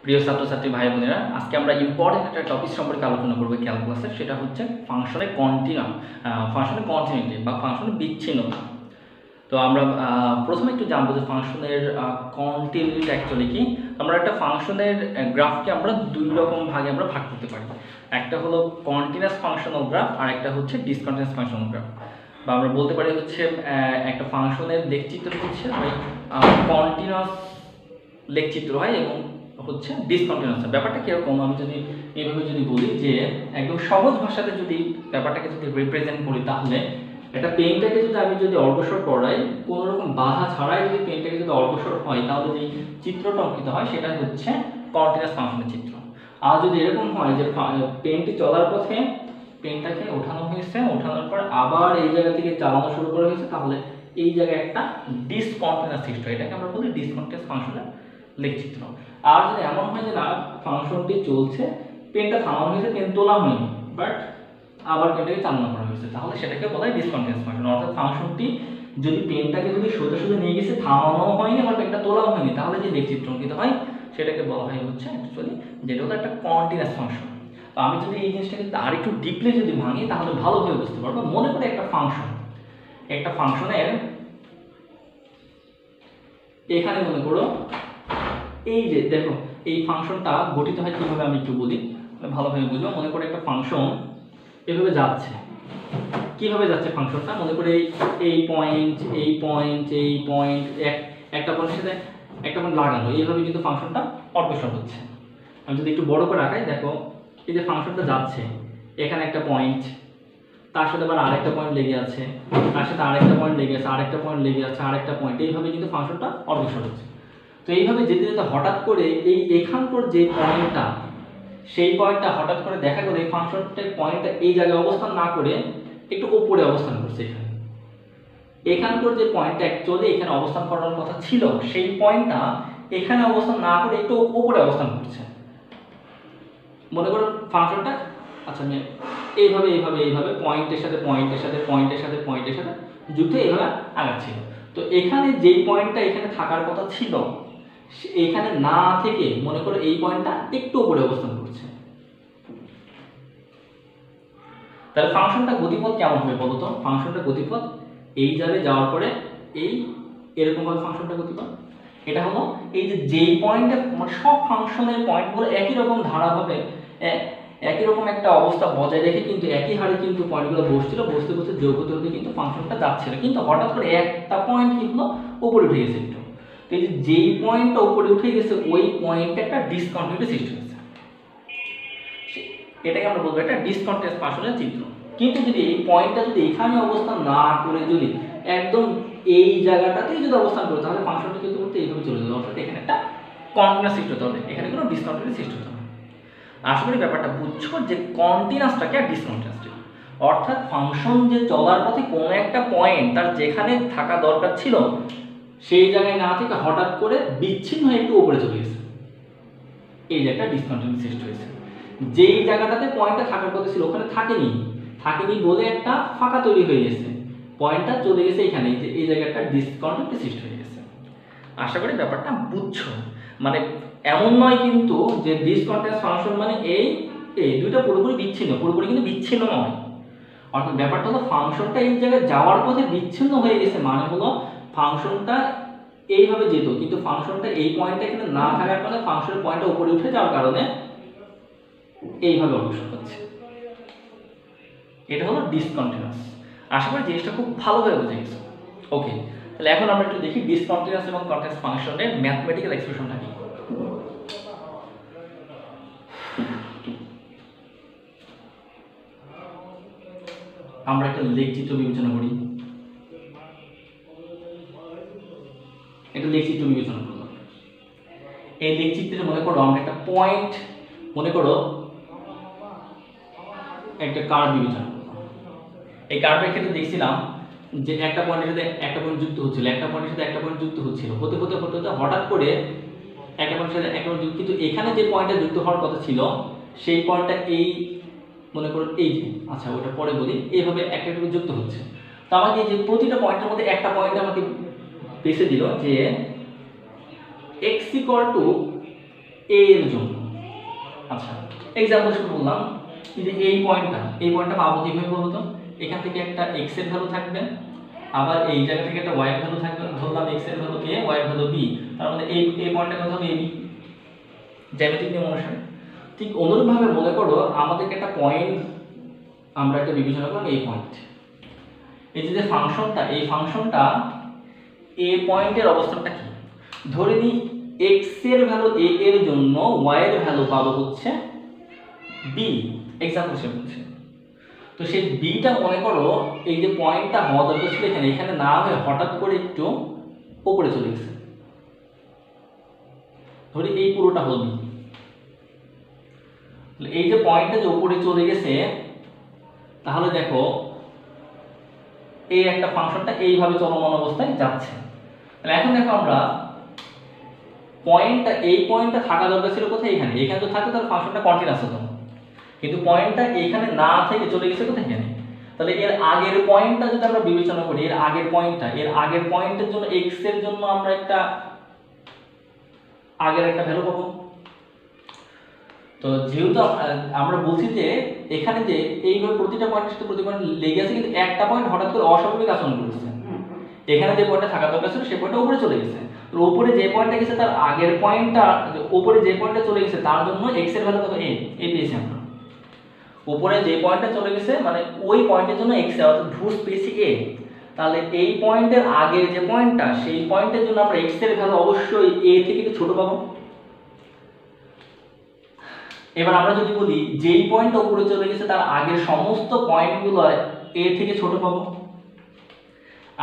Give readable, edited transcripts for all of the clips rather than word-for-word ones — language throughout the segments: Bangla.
প্রিয় ছাত্রছাত্রী ভাই বোনেরা, আজকে আমরা ইম্পর্টেন্ট একটা টপিক সম্পর্কে আলোচনা করবো ক্যালকুলাসের। সেটা হচ্ছে ফাংশনের কন্টিনিউটি বা ফাংশনের বিচ্ছিন্নতা। তো আমরা প্রথমে একটু জানবো যে ফাংশনের কন্টিনিউটি অ্যাকচুয়ালি কি। আমরা একটা ফাংশনের গ্রাফকে আমরা দুই রকম ভাগে আমরা ভাগ করতে পারি। একটা হলো কন্টিনিউয়াস ফাংশনাল গ্রাফ আর একটা হচ্ছে ডিসকন্টিনিউয়াস ফাংশনাল গ্রাফ। বা আমরা বলতে পারি হচ্ছে একটা ফাংশনের লেখচিত্র হচ্ছে কন্টিনিউয়াস লেখচিত্র হয় এবং হচ্ছে ডিসকন্টিনিউয়াস। ব্যাপারটা কিরকম আমি যদি এইভাবে যদি বলি যে একদম সহজ ভাষাতে যদি ব্যাপারটাকে যদি রিপ্রেজেন্ট করি, তাহলে একটা পেনটাকে যদি আমি যদি অগ্রসর করাই, কোনো রকম বাধা ছাড়াই যদি পেনটাকে যদি অগ্রসর হয়, তাহলে যে চিত্রটা অঙ্কিত হয় সেটা হচ্ছে কন্টিনিউয়াস ফাংশনের চিত্র। আর যদি এরকম হয় যে পেনটি চলার পথে পেনটাকে ওঠানো হয়েছে, ওঠানোর পর আবার এই জায়গা থেকে চালানো শুরু করা হয়েছে, তাহলে এই জায়গায় একটা ডিসকন্টিনিউয়াস সৃষ্টি হয়। এটাকে আমরা বলি ডিসকন্টিনিউয়াস ফাংশনের লেখচিত্র। আর যদি এমন হয় যে না, ফাংশনটি চলছে, পেনটা থামানো হয়েছে, পেন তোলা হয়নি, বাট আবার পেনটাকে চালনা করা হয়েছে, তাহলে সেটাকে বলা হয় ডিসকন্টিনিউয়াস ফাংশন। অর্থাৎ ফাংশনটি যদি পেনটাকে যদি সোজা সোজা নিয়ে গেছে, থামানো হয়নি, আবার পেনটা তোলাও হয়নি, তাহলে যে লেখচিত্র অঙ্কিত হয় সেটাকে বলা হয় হচ্ছে অ্যাকচুয়ালি যেটা হলো একটা কন্টিনিউয়াস ফাংশন। তো আমি যদি এই জিনিসটাকে আর একটু ডিপলি যদি ভাঙি, তাহলে ভালোভাবে বুঝতে পারবো। মনে করে একটা ফাংশনের এখানে মনে করো এই যে দেখো, এই ফাংশনটা গঠিত হয় কিভাবে আমি একটু বলি, ভালোভাবে বুঝবো। মনে করে একটা ফাংশন এভাবে যাচ্ছে, কিভাবে যাচ্ছে ফাংশনটা, মনে করে এই পয়েন্ট একটা পয়েন্টের সাথে একটা পয়েন্ট লাগানো, এইভাবে কিন্তু ফাংশনটা অগ্রসর হচ্ছে। আমি যদি একটু বড় করে রাখাই, দেখো এই যে ফাংশনটা যাচ্ছে, এখানে একটা পয়েন্ট, তার সাথে আবার আরেকটা পয়েন্ট লেগে আছে, তার সাথে আরেকটা পয়েন্ট লেগে আছে, আরেকটা পয়েন্ট লেগে আছে, আরেকটা পয়েন্ট, এইভাবে কিন্তু ফাংশনটা অগ্রসর হচ্ছে। তো এইভাবে যেতে যেতে হঠাৎ করে এখানকার যে পয়েন্টটা, সেই পয়েন্টটা হঠাৎ করে দেখা গেল এই ফাংশনটার পয়েন্টটা এই জায়গায় অবস্থান না করে একটু উপরে অবস্থান করছে। এখানকার যে পয়েন্টটা অ্যাকচুয়ালি এখানে অবস্থান করার কথা ছিল, সেই পয়েন্টটা এখানে অবস্থান না করে একটু উপরে অবস্থান করছে। মনে করো ফাংশনটা আমি এইভাবে পয়েন্টের সাথে যুক্ত এইভাবে আগাচ্ছিল। তো এখানে যেই পয়েন্টটা এখানে থাকার কথা ছিল, এখানে না থেকে মনে করো এই পয়েন্টটা একটু উপরে অবস্থান করছে। তাহলে ফাংশনটা গতিপথ কেমন হবে বলতো? ফাংশনটা গতিপথ এই জায়গায় যাওয়ার পরে এরকম ভাবে ফাংশনটা গতিপথ। এটা হলো এই যে যেই পয়েন্টে মানে সব ফাংশনের পয়েন্টগুলো একই রকম ধারাভাবে একই রকম একটা অবস্থা বজায় রেখে কিন্তু একই হারে কিন্তু পয়েন্টগুলো বসতে যোগ হতে কিন্তু ফাংশনটা যাচ্ছিল, কিন্তু হঠাৎ করে একটা পয়েন্ট কিন্তু উপরে উঠে গেছে একটু। তো এই যে যেই পয়েন্টটা উপরে উঠে গেছে, ওই পয়েন্টে একটা ডিসকন্টিনিউটি সৃষ্টি হয়েছে। এটাকে আমরা বলবো একটা ডিসকন্টিনিউয়াস ফাংশনের চিত্র। কিন্তু যদি এই পয়েন্টটা যদি এখানে অবস্থান না করে যদি একদম এই জায়গাটাতেই যদি অবস্থান করে, তাহলে ফাংশনটা কিন্তু করতে এইভাবে চলে যাবে। অর্থাৎ এখানে একটা কন্টিনিউয়াস সৃষ্টি হতে হবে, এখানে কোনো ডিসকন্টিনিউটি সৃষ্টি হতে হবে। আশা করি ব্যাপারটা বুঝছো যে কন্টিনিউয়াসটাকে আর ডিসকন্টিনিউয়াসটা, অর্থাৎ ফাংশন যে চলার পথে কোনো একটা পয়েন্ট তার যেখানে থাকা দরকার ছিল সেই জায়গায় না থেকে হঠাৎ করে বিচ্ছিন্ন হয়ে একটু উপরে চলে গেছে, এই যে একটা ডিসকন্টিনিউটি সৃষ্টি হয়েছে। যেই জায়গাটাতে পয়েন্টটা থাকার কথা ছিল ওখানে থাকেনি বলে একটা ফাঁকা তৈরি হয়ে গেছে, পয়েন্টটা চলে গেছে এখানে, এই জায়গাটা ডিসকন্টিনিউটি সৃষ্টি হয়ে গেছে। আশা করি ব্যাপারটা বুঝছো। মানে এমন নয় কিন্তু যে ডিসকন্টিনিউয়াস ফাংশন মানে এই দুইটা পুরোপুরি কিন্তু বিচ্ছিন্ন নয়। অর্থাৎ ব্যাপারটা হলো ফাংশনটা এই জায়গায় যাওয়ার পথে বিচ্ছিন্ন হয়ে গেছে, মানে হলো ফাংশনটা এইভাবে যেত, কিন্তু ফাংশনটা এই পয়েন্টটা এখানে না থাকার কারণে ফাংশনের পয়েন্টটা উপরে উঠে যাওয়ার কারণে এইভাবে অগ্রসর হচ্ছে। এটা হলো ডিসকন্টিনিউয়াস। আশা করি জিনিসটা খুব ভালোভাবে বুঝে গেছো। ওকে, তাহলে এখন আমরা একটু দেখি ডিসকন্টিনিউয়াস এবং কন্টিনিউয়াস ফাংশনের ম্যাথমেটিক্যাল এক্সপ্রেশনটা কি। আমরা একটা লেখচিত্র বিবেচনা করি, এই লেখচিত্রে মনে করো আমরা একটা পয়েন্ট, একটা কার্ভ বিবেচনা করব। এই কার্ভের ক্ষেত্রে দেখছিলাম যে একটা পয়েন্টের সাথে একটা পয়েন্ট যুক্ত হচ্ছিল, হতে হঠাৎ করে একটা পয়েন্টের সাথে একটা পয়েন্ট, কিন্তু এখানে যে পয়েন্টটা যুক্ত হওয়ার কথা ছিল সেই পয়েন্টটা এই মনে করো এই যে ওটা পরে বলি, এইভাবে একটা যুক্ত হচ্ছে। তো আমাকে যে প্রতিটা পয়েন্টের মধ্যে একটা পয়েন্ট আমাকে বেছে দিল যে x = a এর জন্য। আচ্ছা এক্সাম্পল শুরু বললাম যে এই পয়েন্টটা পাবো কিভাবে বলতো, এখান থেকে একটা x এর ভ্যালু থাকবে, আবার এই জায়গা থেকে একটা y এর ভ্যালু থাকবে, ধরলাম x এর ভ্যালু a, y এর ভ্যালু b, তার মানে এই পয়েন্টটা কত হবে ab, জ্যামিতিক নিয়ম অনুসারে। ঠিক অনুরূপভাবে মনে করো আমাদেরকে একটা পয়েন্ট আমরা একটা বিবেচনা করলাম, এই পয়েন্ট, এই যে ফাংশনটা, এই ফাংশনটা a পয়েন্টের অবস্থানটা কি, ধরে নিই x এর ভ্যালু a এর জন্য y এর ভ্যালু পাবো হচ্ছে b, এক্সাম্পল হিসেবে বলছি। তো সেই বিটা মনে করো এই যে পয়েন্টটা হওয়া দরকার ছিল এখানে না হয়ে হঠাৎ করে একটু উপরে চলে গেছে, ধরি এই পুরোটা হল বি। এই যে পয়েন্টটা যে উপরে চলে গেছে, তাহলে দেখো এই একটা ফাংশনটা এইভাবে চলমান অবস্থায় যাচ্ছে। তাহলে এখন দেখো আমরা এই পয়েন্টটা থাকা দরকার ছিল কোথায়, এখানে তো থাকে তাহলে ফাংশনটা কন্টিনিউয়াস হতো, কিন্তু পয়েন্টটা এখানে না থেকে চলে গেছে কোথায়, এখানে। তাহলে এর আগের পয়েন্টটা যদি আমরা বিবেচনা করি, এর আগের পয়েন্টের জন্য x এর জন্য আমরা আগের একটা ভ্যালু পাবো। তো যেহেতু আমরা বলছি যে এখানে যে এইভাবে প্রতিটা পয়েন্টের সাথে প্রতি পয়েন্ট লেগে আছে, কিন্তু একটা পয়েন্ট হঠাৎ করে অস্বাভাবিক আচরণ করেছে, এখানে যে পয়েন্টটা থাকা দরকার ছিল সেই পয়েন্টটা উপরে চলে গেছে। তো উপরে যে পয়েন্টটা গেছে তার আগের পয়েন্টটা, উপরে যে পয়েন্টটা চলে গেছে তার জন্য x এর ভ্যালু কত, a পেয়েছি আমরা। উপরে যে পয়েন্টটা চলে গেছে মানে ওই পয়েন্টের জন্য x অর্থাৎ ভুজ পেয়েছি a, তাহলে এই পয়েন্টের আগের যে পয়েন্টটা সেই পয়েন্টের জন্য আমরা x এর ভ্যালু অবশ্যই a থেকে একটু ছোট পাবো। এবার আমরা যদি বলি যেই পয়েন্টটা উপরে চলে গেছে তার আগের সমস্ত পয়েন্টগুলো a থেকে ছোট পাবো।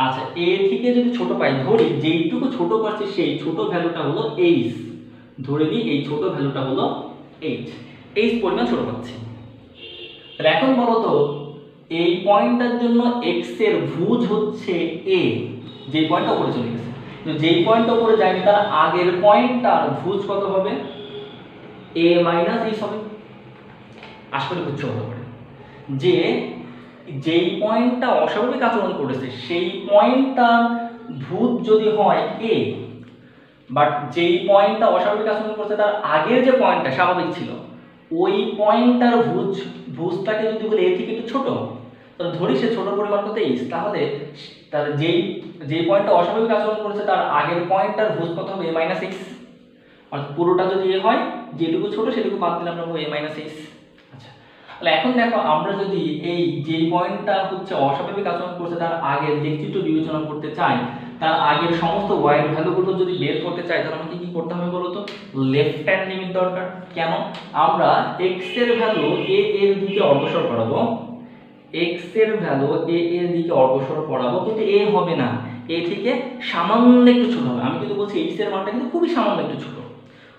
আচ্ছা a থেকে যদি ছোট পাই, ধরি যেইটুকু ছোট পাচ্ছি সেই ছোট ভ্যালুটা হলো h, ধরে নিই এই ছোট ভ্যালুটা হলো h পরিমাণ ছোট পাচ্ছি। তাহলে এখন বলো তো এই পয়েন্টটার জন্য x এর ভুজ হচ্ছে a, যে পয়েন্টটা উপরে চলে গেছে, কিন্তু যেই পয়েন্টটা উপরে যায়নি তার আগের পয়েন্টটার ভুজ কত হবে, a মাইনাস h হবে। আশা করি বুঝছো হতে পারে যে যেই পয়েন্টটা অস্বাভাবিক আচরণ করেছে সেই পয়েন্টটার ভুজ যদি হয় a, বাট যেই পয়েন্টটা অস্বাভাবিক আচরণ করেছে তার আগের যে পয়েন্টটা স্বাভাবিক ছিল ওই পয়েন্টটার ভুজটাকে যদি বলি a থেকে একটু ছোট, তাহলে ধরি সে ছোট পরিমাণ কত h, তাহলে যেই পয়েন্টটা অস্বাভাবিক আচরণ করেছে তার আগের পয়েন্টটার ভুজ কত হবে, a মাইনাস h, অর্থাৎ পুরোটা যদি a হয় যেটুকু ছোট সেটুকু বাদ দিলে আমরা পাবো a মাইনাস h। আচ্ছা তাহলে এখন দেখো আমরা যদি এই যেই পয়েন্টটা হচ্ছে অস্বাভাবিক আচরণ করছে তার আগের লেখচিত্র বিবেচনা করতে চাই, তার আগের সমস্ত y এর ভ্যালুগুলো যদি বের করতে চাই, তাহলে আমাকে কি করতে হবে বলতো, লেফট হ্যান্ড লিমিট দরকার। কেন, আমরা x এর ভ্যালু a এর দিকে অগ্রসর করাবো, x এর ভ্যালু a এর দিকে অগ্রসর করাবো, কিন্তু a হবে না, a থেকে সামান্য একটু ছোট হবে। আমি কিন্তু বলছি x এর মানটা কিন্তু খুবই সামান্য একটু ছোট,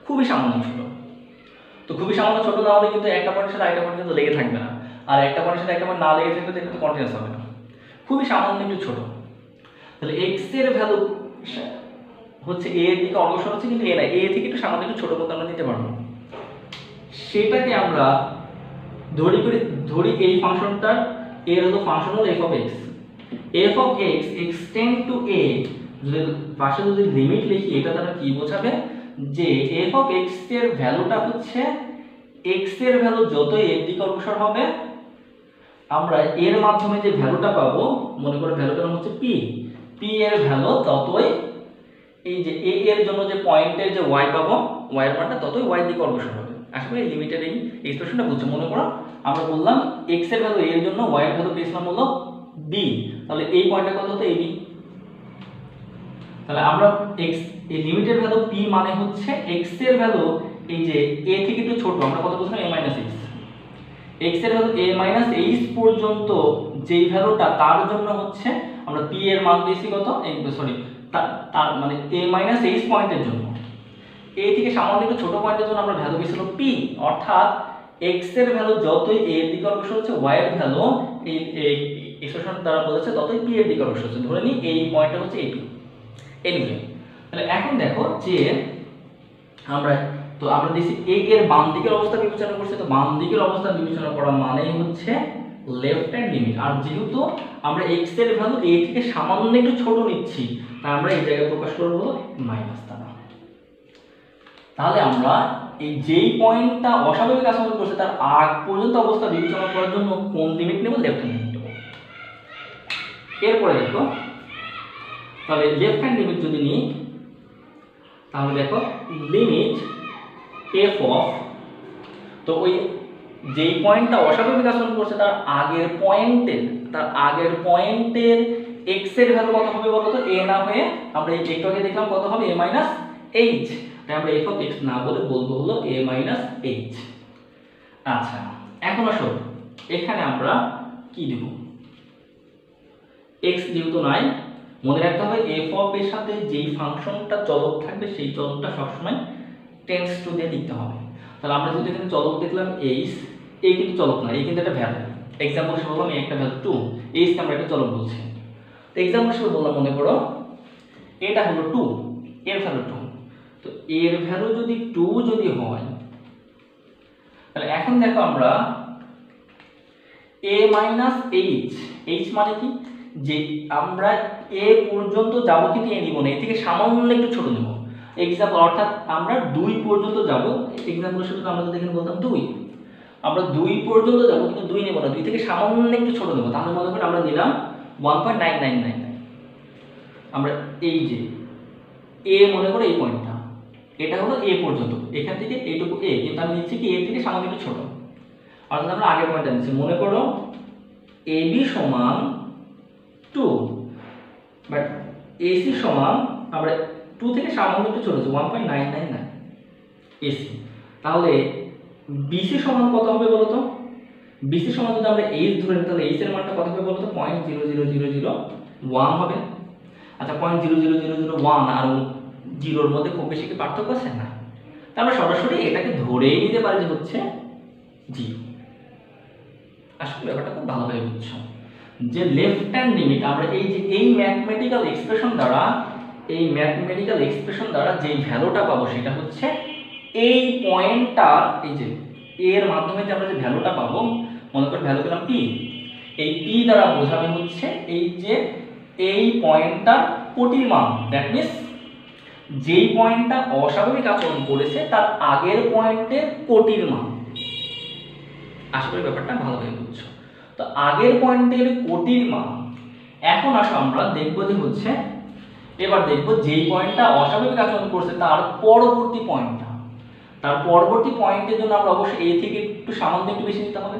খুবই সামান্য ছোট। তো খুবই সামান্য ছোট না হলে কিন্তু একটা পয়েন্টের সাথে আরেকটা পয়েন্ট কিন্তু লেগে থাকবে না, আর একটা পয়েন্টের সাথে একটা পয়েন্ট না লেগে থাকলে কিন্তু কন্টিনিউয়াস হবে না, খুবই সামান্য একটু ছোট। তাহলে x এর ভ্যালু হচ্ছে a এর দিকে অগ্রসর হচ্ছে, কিন্তু a না, a থেকে একটু সামান্য একটু ছোট করতে আমরা নিতে পারবো। সেটাকে আমরা ধরি এই ফাংশনটার এর হলো ফাংশন হলো f of x extend to a, যদি পাশে যদি লিমিট লিখি এটা দ্বারা কি বোঝাবে যে f of x এর ভ্যালুটা হচ্ছে x এর ভ্যালু যতই এর দিকে অগ্রসর হবে আমরা এর মাধ্যমে যে ভ্যালুটা পাবো, মনে করো ভ্যালুটার নাম হচ্ছে p এর ভ্যালু ততই এই যে a এর জন্য যে পয়েন্টের যে y পাবো y এর মানটা ততই y এর দিকে অগ্রসর হবে। আশা করি এই লিমিটের এই এক্সপ্রেশনটা বুঝছো। মনে করো আমরা বললাম x এর ভ্যালু a এর জন্য y এর ভ্যালু পেয়েছিলাম হলো b, তাহলে এই পয়েন্টটা কত হতো ab। তাহলে আমরা x এই লিমিটের ভ্যালু p মানে হচ্ছে x এর ভ্যালু এই যে a থেকে একটু ছোট, আমরা কত বলছিলাম a মাইনাস h, x এর ভ্যালু a মাইনাস h পর্যন্ত যেই ভ্যালুটা তার জন্য হচ্ছে আমরা p এর মান পেয়েছি কত, সরি তার মানে a মাইনাস h পয়েন্টের জন্য a থেকে সামান্য একটু ছোট পয়েন্টের জন্য আমরা ভ্যালু পেয়েছিল p, অর্থাৎ x এর ভ্যালু যতই a এর দিকে অগ্রসর হচ্ছে y এর ভ্যালু এই এক্সপ্রেশন দ্বারা বলেছে ততই p এর দিকে অগ্রসর হচ্ছে। ধরে নিই এই পয়েন্টটা হচ্ছে ap। এনিওয়ে তাহলে এখন দেখো যে আমরা দিছি a এর বাম দিকের অবস্থা বিবেচনা করছি, তো বাম দিকের অবস্থা বিবেচনা করা মানেই হচ্ছে লেফট হ্যান্ড লিমিট। আর যেহেতু আমরা x এর ভ্যালু a থেকে সামান্য একটু ছোট নিচ্ছি তাই আমরা এই জায়গায় প্রকাশ করব মাইনাস দ্বারা। তাহলে আমরা এই যেই পয়েন্টটা অস্বাভাবিক আচরণ করছে তার আগ পর্যন্ত অবস্থা বিবেচনা করার জন্য কোন লিমিট নেব? লেফট হ্যান্ড লিমিট নেব। এরপরে দেখো, তাহলে লেফট হ্যান্ড লিমিট যদি নিই, তাহলে দেখো লিমিট এফ অফ, তো ওই যেই পয়েন্টটা অস্বাভাবিক আচরণ করছে তার আগের পয়েন্টের এক্স এর ভ্যালু কত হবে বলো তো? এ না হয়ে আমরা এই একটু আগে দেখলাম কত হবে? এ মাইনাস এইচ। তাই আমরা এফ অফ এক্স না বলে বলবো হলো এ মাইনাস এইচ। আচ্ছা, এখন আসো এখানে আমরা কি দেব? এক্স যেহেতু নাই, মনে রাখতে হবে এফ অফ এর সাথে যেই ফাংশনটা চলক থাকবে সেই চলকটা সবসময় টেন্স টু দিয়ে লিখতে হবে। তাহলে আমরা যদি এখানে চলক দেখলাম এইচ, এই কিন্তু চলক না, এই কিন্তু একটা ভ্যালু। এক্সাম্পল হিসেবে বললাম এই একটা ভ্যালু 2, এইচ কে আমরা একটা চলক বলছি। তো এক্সাম্পল হিসেবে বললাম, মনে করো এটা হলো 2, এর ভ্যালু 2। তো এর ভ্যালু যদি 2 যদি হয়, তাহলে এখন দেখো আমরা a মাইনাস এইচ, এইচ মানে কি? যে আমরা a পর্যন্ত যাব কিন্তু a নিব না, এর থেকে সামান্য একটু ছোট নেব। এক্সাম্পল, অর্থাৎ আমরা 2 পর্যন্ত যাব। এক্সাম্পল হিসেবে আমরা যদি এখানে বলতাম 2, আমরা 2 পর্যন্ত যাব কিন্তু 2 নেব না, 2 থেকে সামান্য একটু ছোট নেব। তাহলে মনে করেন আমরা নিলাম 1.9999। আমরা এই যে a মনে করো এই পয়েন্টটা, এটা হলো a পর্যন্ত, এখান থেকে এইটুকু a, কিন্তু আমি নিচ্ছি কি a থেকে সামান্য একটু ছোট। অর্থাৎ আমরা আগের পয়েন্টটা নিচ্ছি। মনে করো ab সমান 2, বাট ac সমান আমরা 2 থেকে সামান্য একটু ছোট আছে 1.999 ac। তাহলে bc সমান কত হবে বলো তো? bc সমান যদি আমরা h ধরে নিই, তাহলে h এর মানটা কত হবে বলো তো? 0.00001 হবে। আচ্ছা, 0.00001 আর 0 এর মধ্যে খুব বেশি কি পার্থক্য আছে? না। তাহলে আমরা সরাসরি এটাকে ধরেই নিতে পারি যে হচ্ছে 0। আসলে ব্যাপারটা খুব ভালোভাবে বুঝছো যে লেফট হ্যান্ড লিমিট আমরা এই যে এই ম্যাথমেটিক্যাল এক্সপ্রেশন দ্বারা যে ভ্যালুটা পাবো সেটা হচ্ছে এই পয়েন্টটা, এই যে এর মাধ্যমে যে আমরা যে ভ্যালুটা পাবো, মনে করি ভ্যালু পেলাম p, এই p দ্বারা বোঝাবে হচ্ছে এই যে এই পয়েন্টটার কোটির মান। দ্যাট মিন্স যেই পয়েন্টটা অস্বাভাবিক আচরণ করেছে তার আগের পয়েন্টের কোটির মান। আশা করি ব্যাপারটা ভালোভাবে বুঝছো। তো আগের পয়েন্টের কোটির মান। এখন আসো আমরা দেখবো যে হচ্ছে, এবার দেখবো যেই পয়েন্টটা অস্বাভাবিক আচরণ করছে তার পরবর্তী পয়েন্টের জন্য আমরা অবশ্যই a থেকে একটু সামান্য একটু বেশি নিতে হবে।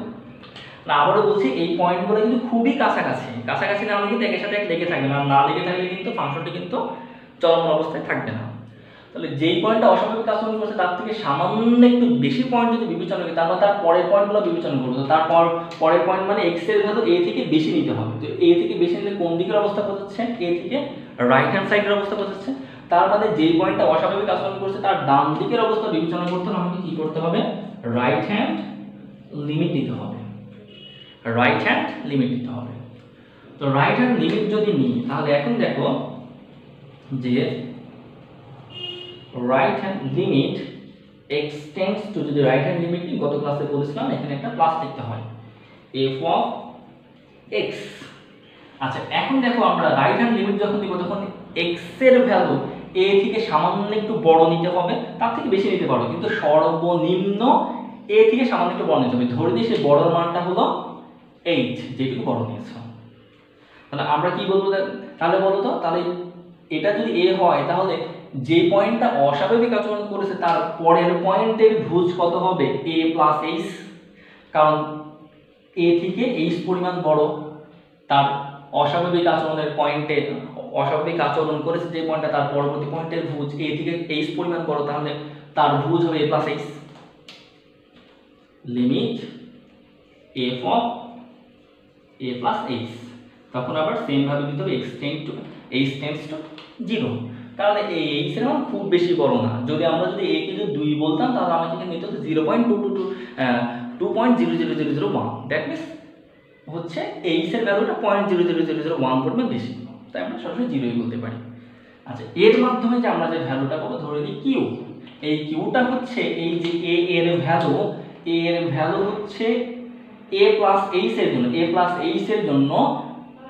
না, আবারও বলছি এই পয়েন্টগুলো কিন্তু খুবই কাছাকাছি না হলে কিন্তু একের সাথে এক লেগে থাকবে না, না লেগে থাকলে কিন্তু ফাংশনটি কিন্তু চলমান অবস্থায় থাকবে না। তাহলে যেই পয়েন্টটা অস্বাভাবিক আচরণ করছে তার থেকে সামান্য একটু বেশি পয়েন্ট যদি বিবেচনা করি, তারপর তার পরের পয়েন্টগুলো বিবেচনা করবো। তো তারপর পরের পয়েন্ট মানে x এর ভ্যালু a থেকে বেশি নিতে হবে। তো a থেকে বেশি নিলে কোন দিকের অবস্থা বোঝাচ্ছে? a থেকে রাইট হ্যান্ড সাইডের অবস্থা বোঝাচ্ছে। তার মানে যেই পয়েন্টটা অস্বাভাবিক আচরণ করছে তার ডান দিকের অবস্থা বিবেচনা করতে হলে আমাকে কি করতে হবে? রাইট হ্যান্ড লিমিট নিতে হবে। তো রাইট হ্যান্ড লিমিট যদি নিই, তাহলে এখন দেখো যে right hand limit extends to, যদি রাইট হ্যান্ড লিমিট নিই, গত ক্লাসে বলেছিলাম এখানে একটা প্লাস লিখতে হয়, f অফ x। আচ্ছা, এখন দেখো আমরা রাইট হ্যান্ড লিমিট যখন দিব তখন x এর ভ্যালু a থেকে সামান্য একটু বড় নিতে হবে, তার থেকে বেশি নিতে পারো, কিন্তু সর্বনিম্ন a থেকে সামান্য একটু বড় নিতে হবে। ধরে দিই সেই বড়র মানটা হলো h, যেটুকু বড় নিয়েছো। তাহলে আমরা কি বলবো? তাহলে বলো তো, তাহলে এটা যদি a হয় তাহলে যে পয়েন্টটা অস্বাভাবিক আচরণ করেছে তার পরের পয়েন্টের ভুজ কত হবে? a প্লাস h, কারণ a থেকে h পরিমাণ বড়। তার অস্বাভাবিক আচরণ করেছে যে পয়েন্টটা, তার পরবর্তী পয়েন্টের ভুজ a থেকে h পরিমাণ বড়, তাহলে তার ভুজ হবে a plus h। Limit f of a plus h, তখন আবার সেম ভাবে দিতে হবে h টেন্ডস টু 0। তাহলে এই h এর মান খুব বেশি বড় না। যদি a কে যদি 2 বলতাম তাহলে আমাকে এখানে নিতে হতো 2.000001। দ্যাট মিন্স হচ্ছে h এর ভ্যালুটা 0.00001 পরিমাণ বেশি, তাই আমরা সরাসরি 0ই বলতে পারি। আচ্ছা, এর মাধ্যমে যে আমরা যে ভ্যালুটা পাবো, ধরে নিই q, এই qটা হচ্ছে এই যে a এর ভ্যালু হচ্ছে a প্লাস h এর জন্য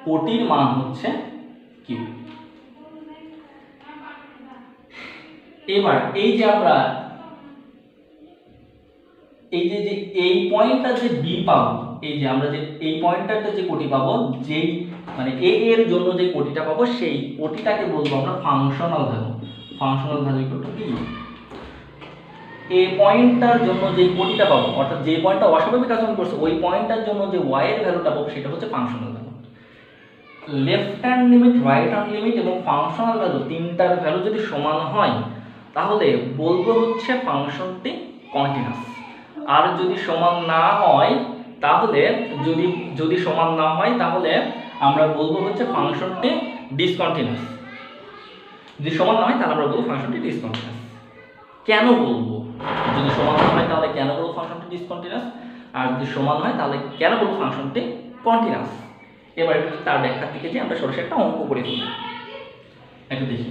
কোটির মান হচ্ছে q। এবার এই যে আমরা এই যে যে এই পয়েন্টটা যে বি পাবো, এই যে আমরা যে এই পয়েন্টটাতে যে কোটি পাবো, যেই মানে এ এর জন্য যে কোটিটা পাবো সেই কোটিটাকে বলবো আমরা functional value. Functional value equal to কি, এই পয়েন্টটার জন্য যে কোটিটা পাবো অর্থাৎ যে পয়েন্টটা অস্বাভাবিক আচরণ করছে ওই পয়েন্টটার জন্য যে ওয়াই এর ভ্যালুটা পাবো সেটা হচ্ছে functional value. Left hand limit, right hand limit এবং ফাংশনাল ভ্যালু তিনটার ভ্যালু যদি সমান হয় তাহলে বলবো হচ্ছে ফাংশনটি কন্টিনিউয়াস। আর যদি সমান না হয় তাহলে যদি সমান না হয় তাহলে আমরা বলবো হচ্ছে ফাংশনটি ডিসকন্টিনিউয়াস। যদি সমান না হয় তাহলে আমরা বলবো ফাংশনটি ডিসকন্টিনিউয়াস। কেন বলবো? যদি সমান না হয় তাহলে কেন বলবো ফাংশনটি ডিসকন্টিনিউয়াস, আর যদি সমান হয় তাহলে কেন বলবো ফাংশনটি কন্টিনিউয়াস। এবার একটু তার ব্যাখ্যার দিকে যে আমরা সরাসরি একটা অঙ্ক করে ফেলি, একটু দেখি।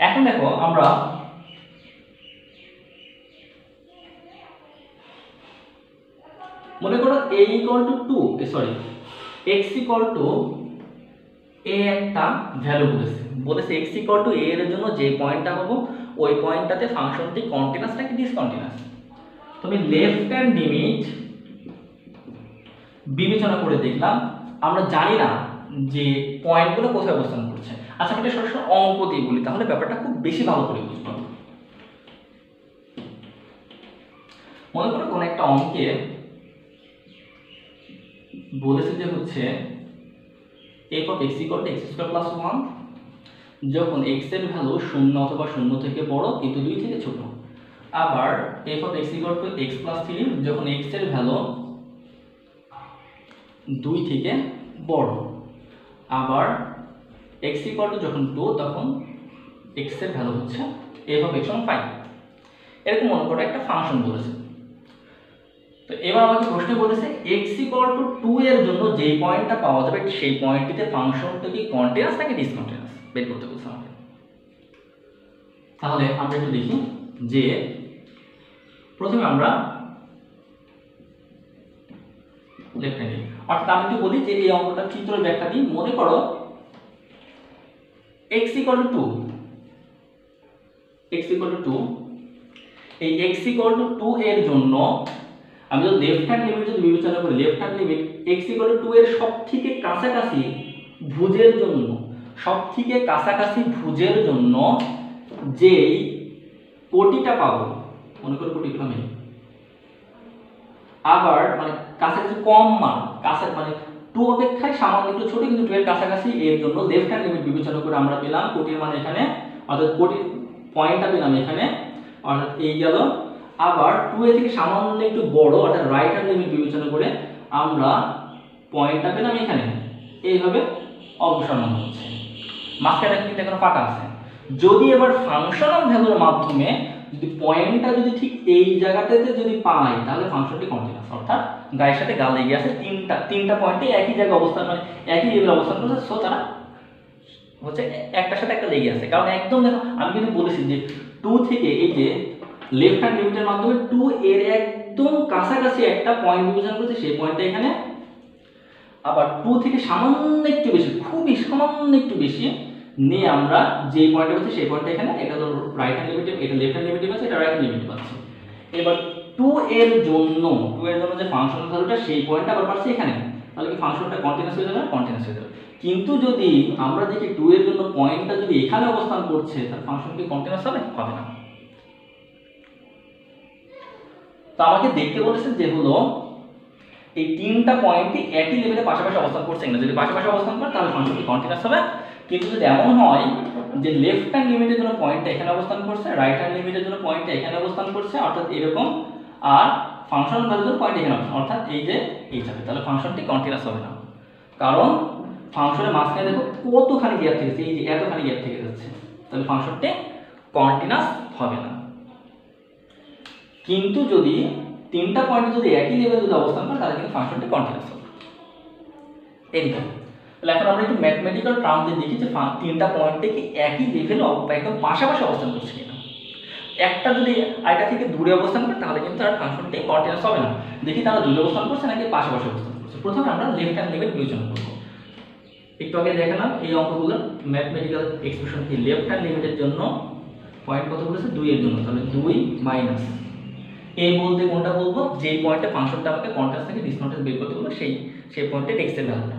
এখন দেখো আমরা মনে করো a equal to 2 sorry x equal to a একটা ভ্যালু বলেছে x ইকুয়াল টু a এর জন্য যে পয়েন্টটা পাবো ওই পয়েন্টটাতে ফাংশনটি কন্টিনিউয়াস নাকি ডিসকন্টিনিউয়াস। তুমি লেফট হ্যান্ড লিমিট বিবেচনা করে দেখলাম, আমরা জানি না যে পয়েন্টগুলো কোথায় অবস্থান করছে। আচ্ছা আমি এটা সরাসরি অঙ্ক দিয়ে বলি তাহলে ব্যাপারটা খুব বেশি ভালো করে বুঝতে হবে। মনে করো কোন একটা অঙ্কে বলেছে যে হচ্ছে f of x equal to x square plus 1 যখন x এর ভ্যালু 0 অথবা 0 থেকে বড় কিন্তু 2 থেকে ছোট। আবার f of x equal to x plus 3 যখন x এর ভ্যালু 2 থেকে বড়। আবার x equal to যখন 2 তখন x এর ভ্যালু হচ্ছে f of x on 5। এরকম মনে করো একটা ফাংশন বলেছে। তো এবার আমাকে প্রশ্ন বলেছে x equal to 2 এর জন্য যে পয়েন্টটা পাওয়া যাবে সেই পয়েন্টটিতে ফাংশনটা কি কন্টিনিউয়াস নাকি ডিসকন্টিনিউয়াস বের করতে বলছে আমাকে। তাহলে আমরা একটু দেখি যে প্রথমে আমরা লেফট হ্যান্ড অর্থাৎ আমি একটু বলি যে এই অঙ্কটার চিত্রের ব্যাখ্যা দিই। মনে করো x equal to 2, x equal to 2, এই x equal to 2 এর জন্য আমি যদি লেফট হ্যান্ড লিমিট যদি বিবেচনা করি, left hand limit x equal to 2 এর সবথেকে কাছাকাছি ভুজের জন্য, সবথেকে কাছাকাছি ভুজের জন্য যেই কোটিটা পাবো, মনে করো কোটি আমি আবার মানে কাছাকাছি কম মান, কাছে মানে 2 অপেক্ষায় সামান্য একটু ছোট কিন্তু 2 এর কাছাকাছি, এর জন্য লেফট হ্যান্ড লিমিট বিবেচনা করে আমরা পেলাম কোটির মান এখানে, অর্থাৎ কোটির পয়েন্টটা পেলাম এখানে, অর্থাৎ এই গেল। আবার 2 এর থেকে সামান্য একটু বড় অর্থাৎ রাইট হ্যান্ড লিমিট বিবেচনা করে আমরা পয়েন্টটা পেলাম এখানে। এইভাবে অপসারণ হচ্ছে, মাঝখানে কিন্তু এখানে ফাঁকা আছে। যদি এবার ফাংশনাল ভ্যালুর মাধ্যমে যদি পয়েন্টটা যদি ঠিক এই জায়গাটাতে যদি পাই তাহলে ফাংশনটি কন্টিনিউয়াস, অর্থাৎ গায়ের সাথে গা লেগে আছে, তিনটা পয়েন্টে একই জায়গায় অবস্থান মানে একই লেভেলে অবস্থান করছে, সো তারা হচ্ছে একটার সাথে একটা লেগে আছে। কারণ একদম দেখো আমি কিন্তু বলেছি যে 2 থেকে এই যে লেফট হ্যান্ড লিমিটের মাধ্যমে 2 এর একদম কাছাকাছি একটা পয়েন্ট বিবেচনা করছে, সেই পয়েন্টটা এখানে। আবার 2 থেকে সামান্য একটু বেশি, খুবই সামান্য একটু বেশি নিয়ে আমরা যে পয়েন্টে পাচ্ছি সেই পয়েন্টটা এখানে। এটা হলো রাইট হ্যান্ড লিমিট, এটা লেফট হ্যান্ড লিমিট আছে, এটা রাইট হ্যান্ড লিমিট পাচ্ছি। এবার 2 এর জন্য যে ফাংশন ভ্যালুটা সেই পয়েন্টটা আবার পাচ্ছি এখানে, তাহলে কি ফাংশনটা কন্টিনিউয়াস হয়ে যাবে? কন্টিনিউয়াস হয়ে যাবে। কিন্তু যদি আমরা দেখি 2 এর জন্য পয়েন্টটা যদি এখানে অবস্থান করছে তাহলে ফাংশন কি কন্টিনিউয়াস হবে? হবে না। তো আমাকে দেখতে বলেছে যে হলো এই তিনটা পয়েন্টই একই লেভেলে পাশাপাশি অবস্থান করছে কিনা। যদি পাশাপাশি অবস্থান করে তাহলে ফাংশনটি কন্টিনিউয়াস হবে। কিন্তু যদি এমন হয় যে লেফট হ্যান্ড লিমিটের জন্য পয়েন্টটা এখানে অবস্থান করছে, রাইট হ্যান্ড লিমিটের জন্য পয়েন্টটা এখানে অবস্থান করছে, অর্থাৎ এরকম, আর ফাংশন ভ্যালুর জন্য পয়েন্ট এখানে অবস্থান, অর্থাৎ এই যে এই যাবে, তাহলে ফাংশনটি কন্টিনিউয়াস হবে না। কারণ ফাংশনের মাঝখানে দেখো কতখানি গ্যাপ থেকে যাচ্ছে, এই যে এতখানি গ্যাপ থেকে যাচ্ছে, তাহলে ফাংশনটি কন্টিনিউয়াস হবে না। কিন্তু যদি তিনটা পয়েন্ট যদি একই লেভেলে যদি অবস্থান করে তাহলে কিন্তু ফাংশনটি কন্টিনিউয়াস হবে। এইরকম। তাহলে এখন আমরা একটু ম্যাথমেটিক্যাল টার্ম দিয়ে দেখি যে তিনটা পয়েন্টে কি একই লেভেলে একদম পাশাপাশি অবস্থান করছে কিনা। একটা যদি আরেকটা থেকে দূরে অবস্থান করে তাহলে কিন্তু আর ফাংশনটি কন্টিনিউয়াস হবে না। দেখি তারা দূরে অবস্থান করছে নাকি পাশাপাশি অবস্থান করছে। প্রথমে আমরা লেফট হ্যান্ড লিমিট বিবেচনা করব। একটু আগে দেখালাম এই অঙ্কগুলো ম্যাথমেটিক্যাল এক্সপ্রেশন কি লেফট হ্যান্ড লিমিটের জন্য পয়েন্ট কত বলেছে 2 এর জন্য, তাহলে 2 মাইনাস এ বলতে কোনটা বলবো, যেই পয়েন্টে ফাংশনটা আমাকে কন্ট্রাস্ট থেকে ডিসকন্ট্রাস্ট বের করতে বলবো সেই পয়েন্টে x এর ভ্যালুটা।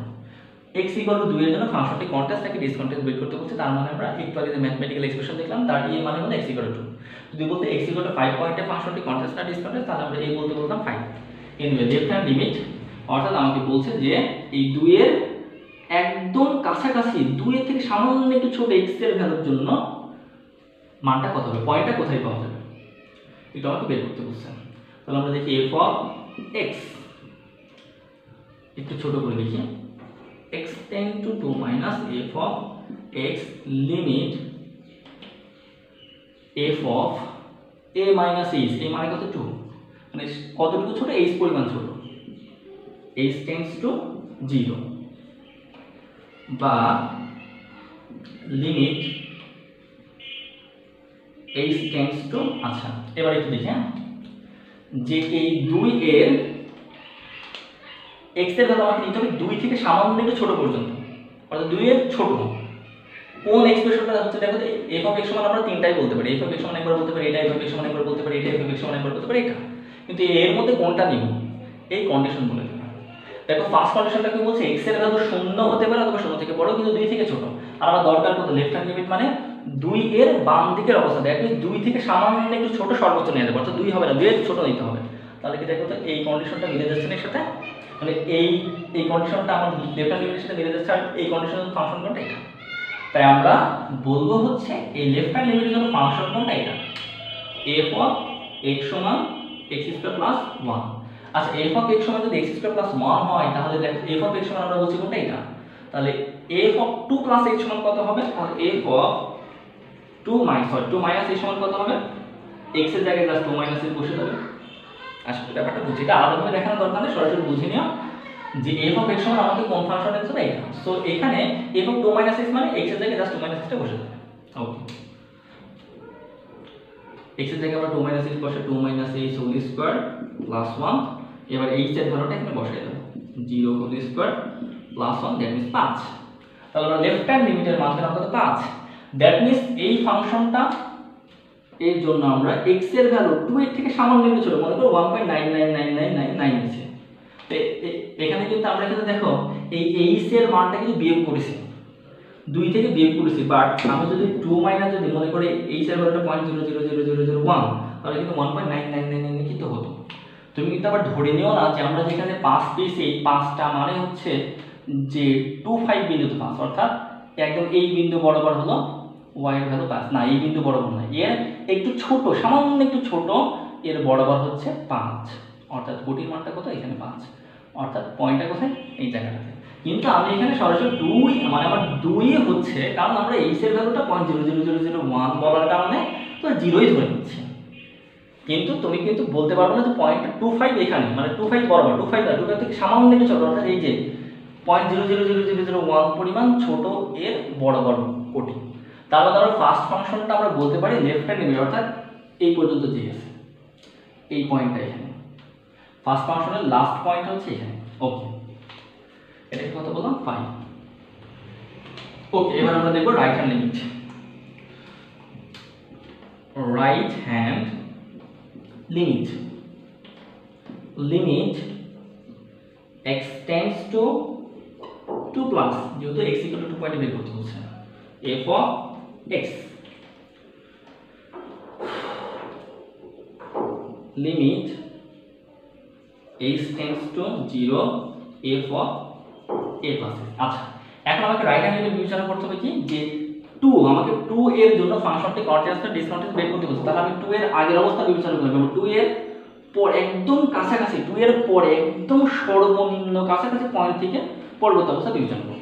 x = 2 এর জন্য ফাংশনটি কন্ট্রাস্ট থেকে ডিসকন্ট্রাস্ট বের করতে বলছে, তার মানে আমরা একটু আগে যে ম্যাথমেটিক্যাল এক্সপ্রেশন দেখলাম তার মানে হলো x = 2। যদি বলতে x = 5 পয়েন্টে ফাংশনটি কন্ট্রাস্ট না ডিসকন্ট্রাস্ট, তাহলে আমরা এই বলতে বলতাম 5। এনিওয়ে লেফট হ্যান্ড লিমিট অর্থাৎ আমাকে বলছে যে এই 2 এর একদম কাছাকাছি 2 এর থেকে সামান্য একটু ছোট x এর ভ্যালুর জন্য মানটা কত হবে, পয়েন্টটা কোথায় পাওয়া যাবে, এটা আমাকে বের করতে বলছে। তাহলে আমরা দেখি f of x, একটু ছোট করে দেখি, x tend to 2 minus f of x limit f of a minus h, a মানে কত 2, মানে কতটুকু ছোট, h পরিমাণ ছোট, h tends to 0 বা লিমিট h tends to, আচ্ছা এবার একটু দেখি যে এই 2 এর x এর ভ্যালু আমাকে নিতে হবে 2 থেকে সামান্য একটু ছোট পর্যন্ত, অর্থাৎ 2 এর ছোট কোন এক্সপ্রেশনটা হচ্ছে, দেখো f of x সমান আমরা তিনটাই বলতে পারি, f of x সমান একবার বলতে পারি, এটা f of x সমান একবার বলতে পারি, এটা f of x সমান একবার বলতে পারি, এটা, কিন্তু এর মধ্যে কোনটা নিব এই কন্ডিশন বলে দেব। দেখো ফার্স্ট কন্ডিশনটা কি বলছে, x এর ভ্যালু 0 হতে পারে অথবা 0 থেকে বড় কিন্তু 2 থেকে ছোট, আর আমার দরকার কত, লেফট হ্যান্ড লিমিট মানে 2 এর বাম দিকের অবস্থা, দেখো 2 থেকে সামান্য একটু ছোট সর্বোচ্চ নিয়ে যাবে, অর্থাৎ 2 হবে না, 2 এর ছোট নিতে হবে। তাহলে কি দেখো তো এই কন্ডিশনটা মিলে যাচ্ছে না এর সাথে, মানে এই কন্ডিশনটা আমার লেফট হ্যান্ড লিমিটের সাথে মিলে যাচ্ছে, আর এই কন্ডিশনের ফাংশন কোনটা, এটা। তাই আমরা বলবো হচ্ছে এই লেফট হ্যান্ড লিমিটের জন্য ফাংশন কোনটা, এটা f of x সমান x² + 1। আচ্ছা f of x সমান যদি x² + 1 হয়, তাহলে দেখো f of x সমান আমরা বলছি কোনটা, এটা। তাহলে f of 2 + h সমান কত হবে, আর f of 2 minus h সমান কত হবে, x এর জায়গায় জাস্ট 2 minus h বসে যাবে। আসলে ব্যাপারটা বুঝি, এটা আলাদাভাবে দেখানোর দরকার নেই, সরাসরি বুঝে নিও যে f of x সমান আমাকে কোন ফাংশন দিতে হবে, এটা। সো এখানে f of 2 minus h মানে x এর জায়গায় জাস্ট 2 minus h টা বসে যাবে। ওকে, x এর জায়গায় আমরা 2 minus h বসে 2 minus h whole square plus 1, এবার h এর ভ্যালুটা এখানে বসাই দেব 0 whole square plus 1, that means 5। তাহলে আমরা লেফট হ্যান্ড লিমিটের মান পেলাম কত, 5। দ্যাট মিন্স এই ফাংশনটা এর জন্য আমরা x এর ভ্যালু 2 এর থেকে সামান্য একটু ছোট, মনে করো 1.999999 নিচে। তো এখানে কিন্তু আমরা কিন্তু দেখো এই h এর মানটা কিন্তু বিয়োগ করেছি, 2 থেকে বিয়োগ করেছি, বাট আমি যদি 2 মাইনাস যদি মনে করি h এর ভ্যালুটা 0.00001, তাহলে কিন্তু 1.999 কিন্তু হতো। তুমি কিন্তু আবার ধরে নিও না যে আমরা যেখানে 5 পেয়েছি এই 5টা মানে হচ্ছে যে 25 বিন্দুতে 5, অর্থাৎ একদম এই বিন্দু বরাবর হলো y এর ভ্যালু 5, না এই বিন্দু বরাবর না, এর একটু ছোট, সামান্য একটু ছোট, এর বরাবর হচ্ছে 5, অর্থাৎ কোটির মানটা কত, এখানে 5, অর্থাৎ পয়েন্টটা কোথায়, এই জায়গাটাতে। কিন্তু আমি এখানে সরাসরি 2 মানে আমার 2 হচ্ছে, কারণ আমরা h এর ভ্যালুটা 0.00001 বলার কারণে তো 0ই ধরে নিচ্ছি। কিন্তু তুমি কিন্তু বলতে পারবে না যে পয়েন্ট 25 এখানে, মানে 25 বরাবর, 25 থেকে সামান্য একটু ছোট, অর্থাৎ এই যে 0.00001 পরিমাণ ছোট এর বরাবর কোটি। তার মানে আমরা ফার্স্ট ফাংশনটা আমরা বলতে পারি লেফট হ্যান্ড লিমিট, অর্থাৎ এই পর্যন্ত যে আছে এই পয়েন্টটা এখানে, ফার্স্ট ফাংশনের লাস্ট পয়েন্ট হচ্ছে এখানে। ওকে, এটা কত বললাম, 5। ওকে, এবার আমরা দেখব right hand limit. Right hand limit, limit x tends to 2 plus, যেহেতু x = 2 পয়েন্টে বের করতে বলছে, f of x limit h tends to 0 f of a plus x। আচ্ছা, এখন আমাকে রাইট হ্যান্ড লিমিট বিবেচনা করতে হবে কি, যে 2 আমাকে 2 এর জন্য ফাংশনটি কন্টিনিউয়াস না ডিসকন্টিনিউয়াস বের করতে বলছে, তাহলে আমি 2 এর আগের অবস্থা বিবেচনা করব, 2 এর পর একদম কাছাকাছি, 2 এর পরে একদম সর্বনিম্ন কাছাকাছি পয়েন্ট থেকে পরবর্তী অবস্থা বিবেচনা করব।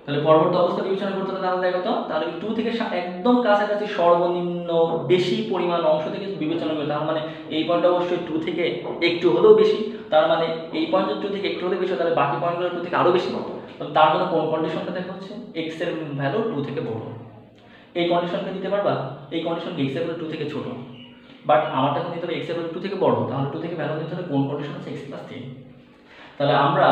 তাহলে পরবর্তী অবস্থা বিবেচনা করতে হলে তাহলে দেখো তো, তাহলে 2 থেকে একদম কাছাকাছি সর্বনিম্ন বেশি পরিমাণ অংশ থেকে বিবেচনা করবে, তার মানে এই পয়েন্টটা অবশ্যই 2 থেকে একটু হলেও বেশি, তার মানে এই পয়েন্ট 2 থেকে একটু হলেও বেশি, তাহলে বাকি পয়েন্টগুলো 2 থেকে আরো বেশি। তার জন্য কোন কন্ডিশনটা দেখা হচ্ছে, x এর ভ্যালু 2 থেকে বড়, এই কন্ডিশনটা দিতে পারবা, এই কন্ডিশন x এর ভ্যালু 2 থেকে ছোট, বাট আমারটা নিতে হবে x এর ভ্যালু 2 থেকে বড়, তাহলে 2 থেকে ভ্যালু নিতে হবে কোন কন্ডিশন আছে, x + 3। তাহলে আমরা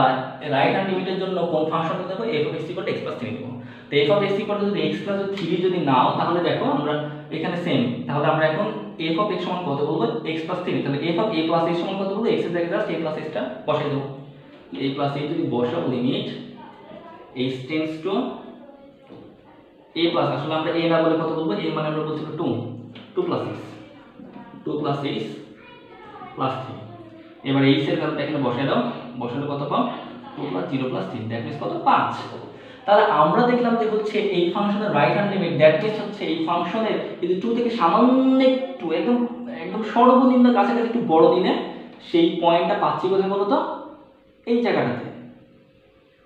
রাইট হ্যান্ড লিমিটের জন্য কোন ফাংশনটা দেবো, f of x = x + 3 দেবো। তো f of x = যদি x + 3 যদি নাও তাহলে দেখো আমরা এখানে সেম, তাহলে আমরা এখন f of x সমান কত বলবো, x + 3। তাহলে f of a + x সমান কত বলবো, x এর জায়গায় জাস্ট a + x টা বসাই দেবো। a + a যদি বসাও, limit h tends to a plus, আসলে আমরা a না বলে কত বলবো, a মানে আমরা বলছি 2 + x 2 + h + 3। এবার h এর ভ্যালুটা এখানে বসাই দাও, বসালে কত পাও, 2 + 0 + 3, দ্যাট মিন্স কত, 5। তাহলে আমরা দেখলাম যে হচ্ছে এই ফাংশনের right hand limit, that means হচ্ছে এই ফাংশনের যদি 2 থেকে সামান্য একটু একদম একদম সর্বনিম্ন কাছাকাছি একটু বড় দিলে সেই পয়েন্টটা পাচ্ছি কোথায় বলো তো, এই জায়গাটাতে,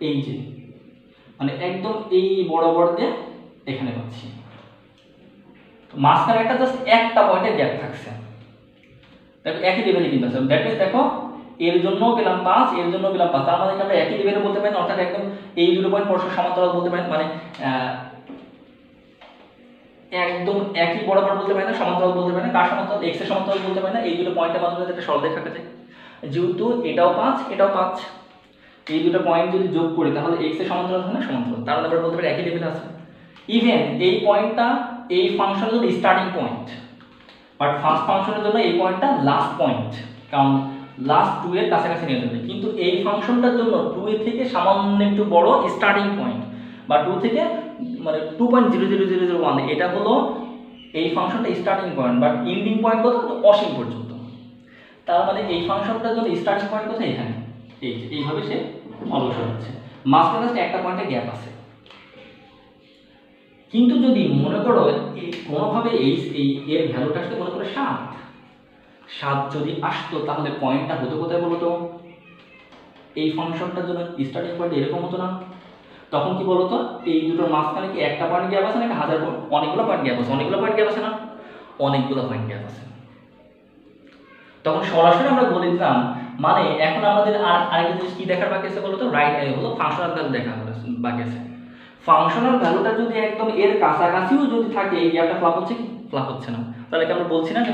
এই যে মানে একদম এই বরাবর দিয়ে এখানে পাচ্ছি। মাঝখানে একটা জাস্ট একটা পয়েন্টের গ্যাপ থাকছে, দেখো একই লেভেলে কিন্তু আছে। দ্যাট মিন্স দেখো এর জন্য পেলাম 5, এর জন্য পেলাম 5, তার মানে আমরা একই লেভেলে বলতে পারি, অর্থাৎ একদম এই দুটো পয়েন্ট পরস্পর সমান্তরাল বলতে পারি, মানে একদম একই বরাবর বলতে পারি না, সমান্তরাল বলতে পারি না। কার সমান্তরাল, x এর সমান্তরাল বলতে পারি না। এই দুটো পয়েন্টের মাধ্যমে একটা সরলরেখা আঁকা যায়, যেহেতু এটাও 5 এটাও 5, এই দুটো পয়েন্ট যদি যোগ করি তাহলে x এর সমান্তরাল হয় না, সমান্তরাল, তার মানে আমরা বলতে পারি একই লেভেলে আছে। ইভেন এই পয়েন্টটা এই ফাংশনের জন্য স্টার্টিং পয়েন্ট, বাট ফার্স্ট ফাংশনের জন্য এই পয়েন্টটা লাস্ট পয়েন্ট, কারণ লাস্ট 2 এর কাছাকাছি নিয়ে যাবে। কিন্তু এই ফাংশনটার জন্য 2 এর থেকে সামান্য একটু বড় স্টার্টিং পয়েন্ট, বা 2 থেকে মানে 2.00001, এটা হলো এই ফাংশনটা starting point, but ending point কত, অসীম পর্যন্ত। তার মানে এই ফাংশনটার জন্য স্টার্টিং পয়েন্ট কোথায়, এখানে, এই যে এইভাবে সে অগ্রসর হচ্ছে, মাঝখানে একটা পয়েন্টে গ্যাপ আছে। কিন্তু যদি মনে করো কোনোভাবে এই এর ভ্যালুটা আসতে মনে করো 7 যদি আসতো, তাহলে পয়েন্টটা হতো কোথায় বলো তো, এই ফাংশনটার জন্য স্টার্টিং পয়েন্ট এরকম হতো না। তখন কি বলতো, এই দুটোর মাঝখানে কি একটা পয়েন্ট গ্যাপ আছে না, অনেকগুলো পয়েন্ট গ্যাপ আছে, অনেকগুলো পয়েন্ট গ্যাপ আছে না, অনেকগুলো পয়েন্ট গ্যাপ আছে। তখন সরাসরি আমরা বলে দিলাম, মানে এখন আমাদের আরেকটা জিনিস কি দেখার বাকি আছে বলতো, রাইট হলো ফাংশনাল ভ্যালু দেখা বাকি আছে। ফাংশনাল ভ্যালুটা যদি একদম এর কাছাকাছিও যদি থাকে, এই গ্যাপটা ফ্লাপ হচ্ছে কি, ফ্লাপ হচ্ছে না। তাহলে কি আমরা বলছি না যে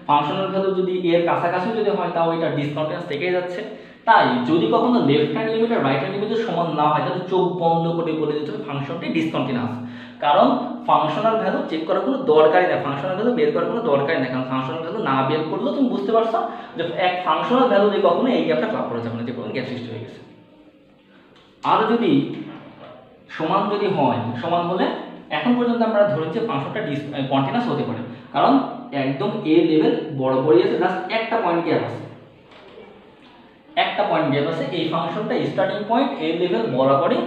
ফাংশনাল ভ্যালু যদি এর কাছাকাছিও যদি হয়, তাও এটা ডিসকন্টিনিউয়াস থেকেই যাচ্ছে। তাই যদি কখনো লেফট হ্যান্ড লিমিট আর রাইট হ্যান্ড লিমিটের সমান না হয়, তাহলে চোখ বন্ধ করে বলে দিতে হবে ফাংশনটি ডিসকন্টিনিউয়াস। কারণ ফাংশনাল ভ্যালু চেক করার কোনো দরকারই নেই, ফাংশনাল ভ্যালু বের করার কোনো দরকারই নেই, কারণ ফাংশনাল ভ্যালু না বের করলেও তুমি বুঝতে পারছো যে এক ফাংশনাল ভ্যালু দিয়ে কখনো এই গ্যাপটা ফ্লাপ করা যাবে না, যে কোনো গ্যাপ সৃষ্টি হয়ে গেছে। আর যদি সমান যদি হয়, সমান হলে এখন পর্যন্ত আমরা ধরেছি ফাংশনটা কন্টিনিউয়াস হতে পারে, কারণ একদম এ লেভেল বরাবরই আছে, জাস্ট একটা পয়েন্ট গ্যাপ আছে, একটা পয়েন্ট গ্যাপ আছে। এই ফাংশনটা স্টার্টিং পয়েন্ট এ লেভেল বরাবরই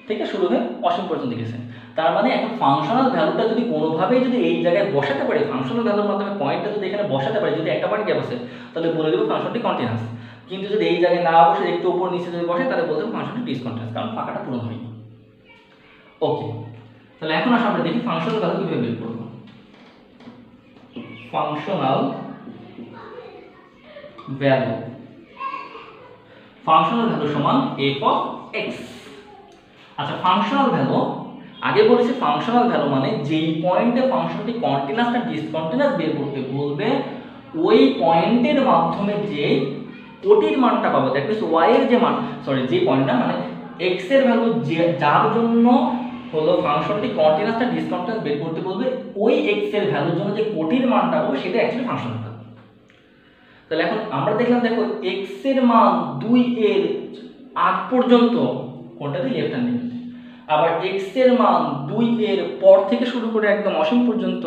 থেকে শুরু হয়ে অসীম পর্যন্ত গেছে। তার মানে এখন ফাংশনাল ভ্যালুটা যদি কোনোভাবেই যদি এই জায়গায় বসাতে পারি, ফাংশনাল ভ্যালুর মাধ্যমে পয়েন্টটা যদি এখানে বসাতে পারি, যদি একটা পয়েন্ট গ্যাপ আছে, তাহলে বলে দেবো ফাংশনটি কন্টিনিউয়াস। কিন্তু যদি এই জায়গায় না বসে একটু উপর নিচে যদি বসে, তাহলে বলতে হবে ফাংশনটি ডিসকন্টিনিউয়াস, কারণ ফাঁকাটা পূরণ হয়নি। ওকে, তাহলে এখন আসলে আমরা দেখি ফাংশনাল ভ্যালু কিভাবে বের করব। ফাংশনাল ভ্যালু, ফাংশনাল ভ্যালু সমান f of x। আচ্ছা, ফাংশনাল ভ্যালু আগে বলেছি, ফাংশনাল ভ্যালু মানে যেই পয়েন্টে ফাংশনটি কন্টিনিউয়াস না ডিসকন্টিনিউয়াস বের করতে বলবে, ওই পয়েন্টের মাধ্যমে যে ওটির মানটা পাবো, দ্যাট মিন্স y এর যে মান, সরি যে পয়েন্টটা মানে x এর ভ্যালু যার জন্য হলো ফাংশনটি কন্টিনিউয়াস না ডিসকন্টিনিউয়াস বের করতে বলবে, ওই x এর ভ্যালুর জন্য যে কোটির মানটা পাবো সেটা অ্যাকচুয়ালি ফাংশনাল ভ্যালু। তাহলে এখন আমরা দেখলাম, দেখো x এর মান 2 এর আগ পর্যন্ত কোনটাতে লেফট হ্যান্ড লিমিট, আবার x এর মান 2 এর পর থেকে শুরু করে একদম অসীম পর্যন্ত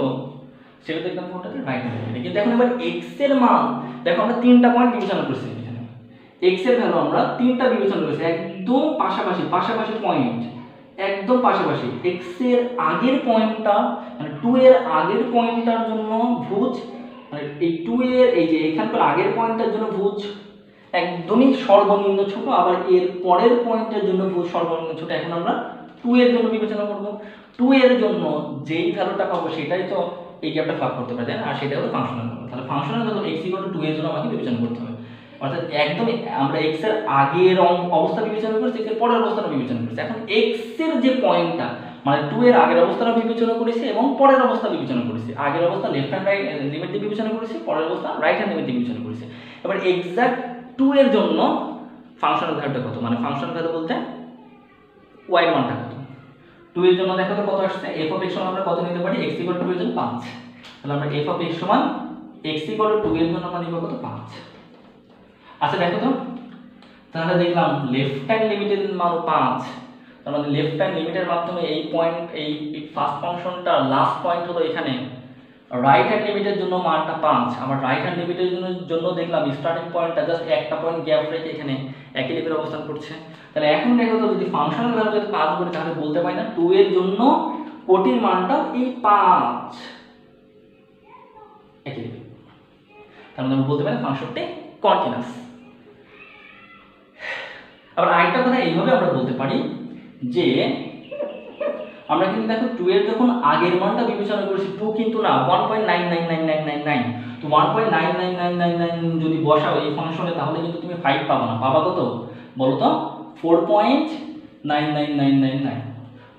সেটা দেখলাম কোনটাতে রাইট হ্যান্ড লিমিট। কিন্তু এখন এবার x এর মান দেখো আমরা তিনটা পয়েন্ট বিবেচনা করছি, এখানে x এর ভ্যালু আমরা তিনটা বিবেচনা করেছি, একদম পাশাপাশি পাশাপাশি পয়েন্ট, একদম পাশাপাশি। x এর আগের পয়েন্টটা মানে 2 এর আগের পয়েন্টটার জন্য ভুজ, মানে এই 2 এর এই যে এখানকার আগের পয়েন্টটার জন্য ভুজ একদমই সর্বনিম্ন ছোট, আবার এর পরের পয়েন্টের জন্য ভুজ সর্বনিম্ন ছোট। এখন আমরা 2 এর জন্য বিবেচনা করব, 2 এর জন্য যেই ভ্যালুটা পাবো সেটাই তো এই গ্যাপটা ফ্লাপ করতে পারে, আর সেটা হলো ফাংশনাল ভ্যালু। তাহলে ফাংশনাল ভ্যালু x = 2 এর জন্য আমাকে বিবেচনা করতে হবে, অর্থাৎ একদম আমরা x এর আগের অবস্থা বিবেচনা করেছি, x এর পরের অবস্থাটা বিবেচনা করেছি। এখন x এর যে পয়েন্টটা মানে 2 এর আগের অবস্থাটা বিবেচনা করেছি এবং পরের অবস্থা বিবেচনা করেছি। আগের অবস্থা লেফট হ্যান্ড রাইট লিমিট দিয়ে বিবেচনা করেছি, পরের অবস্থা রাইট হ্যান্ড লিমিট দিয়ে বিবেচনা করেছি। এবার এক্সাক্ট 2 এর জন্য ফাংশনাল ভ্যালুটা কত, মানে ফাংশনাল ভ্যালু বলতে y এর মানটা কত। 2 এর জন্য দেখো তো কত আসছে, f অফ x সমান আমরা কত নিতে পারি, x = 2 এর জন্য 5। তাহলে আমরা f অফ x সমান x = 2 এর জন্য আমরা নিব কত, 5। আচ্ছা দেখো তো, তাহলে দেখলাম লেফট হ্যান্ড লিমিটের মান 5, তার মানে লেফট হ্যান্ড লিমিটের মাধ্যমে এই পয়েন্ট, এই ফার্স্ট ফাংশনটা লাস্ট পয়েন্ট হলো এখানে। রাইট হ্যান্ড লিমিটের জন্য মানটা 5, আবার রাইট হ্যান্ড লিমিটের জন্য দেখলাম স্টার্টিং পয়েন্টটা জাস্ট একটা পয়েন্ট গ্যাপ রেখে এখানে একই লেভেলে অবস্থান করছে। তাহলে এখন দেখো তো, যদি ফাংশনাল ভ্যালু যদি 5 বলি তাহলে বলতে পারি না 2 এর জন্য কোটির মানটা এই 5 একই লেভেল, তার মানে আমরা বলতে পারি ফাংশনটি কন্টিনিউয়াস। আবার আরেকটা কথা এইভাবে আমরা বলতে পারি যে আমরা কিন্তু দেখো 2 এর যখন আগের মানটা বিবেচনা করেছি, 2 কিন্তু না 1.999999, তো 1.99999 যদি বসাও এই ফাংশনে তাহলে কিন্তু তুমি 5 পাবা না, পাবা কত বলো তো, 4.99999।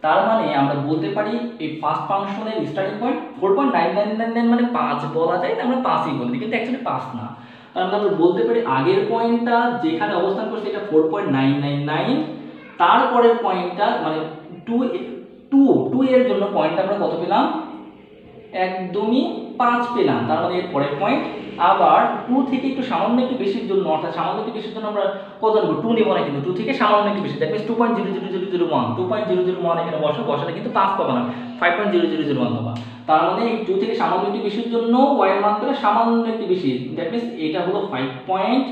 তার মানে আমরা বলতে পারি এই ফার্স্ট ফাংশনের স্টার্টিং পয়েন্ট 4.9999 মানে 5 বলা যায়, আমরা 5ই বলি কিন্তু অ্যাকচুয়ালি 5 না। তার মানে আমরা বলতে পারি আগের পয়েন্টটা যেখানে অবস্থান করছে এটা 4.999, তারপরের পয়েন্টটা মানে 2 এর জন্য পয়েন্ট আমরা কত পেলাম, একদমই 5 পেলাম। তার মানে এর পরের পয়েন্ট আবার 2 থেকে একটু সামান্য একটু বেশির জন্য, অর্থাৎ সামান্য একটু বেশির জন্য আমরা কত নেব, 2 নেব না, কিন্তু 2 থেকে সামান্য একটু বেশি, দ্যাট মিন্স 2.00001, 2.001 এখানে বসালে কিন্তু 5 পাবা না, 5.0001 পাবা। তার মানে এই 2 থেকে সামান্য একটু বেশির জন্য y এর মান পেলে সামান্য একটু বেশি, দ্যাট মিন্স এটা হলো 5 পয়েন্ট,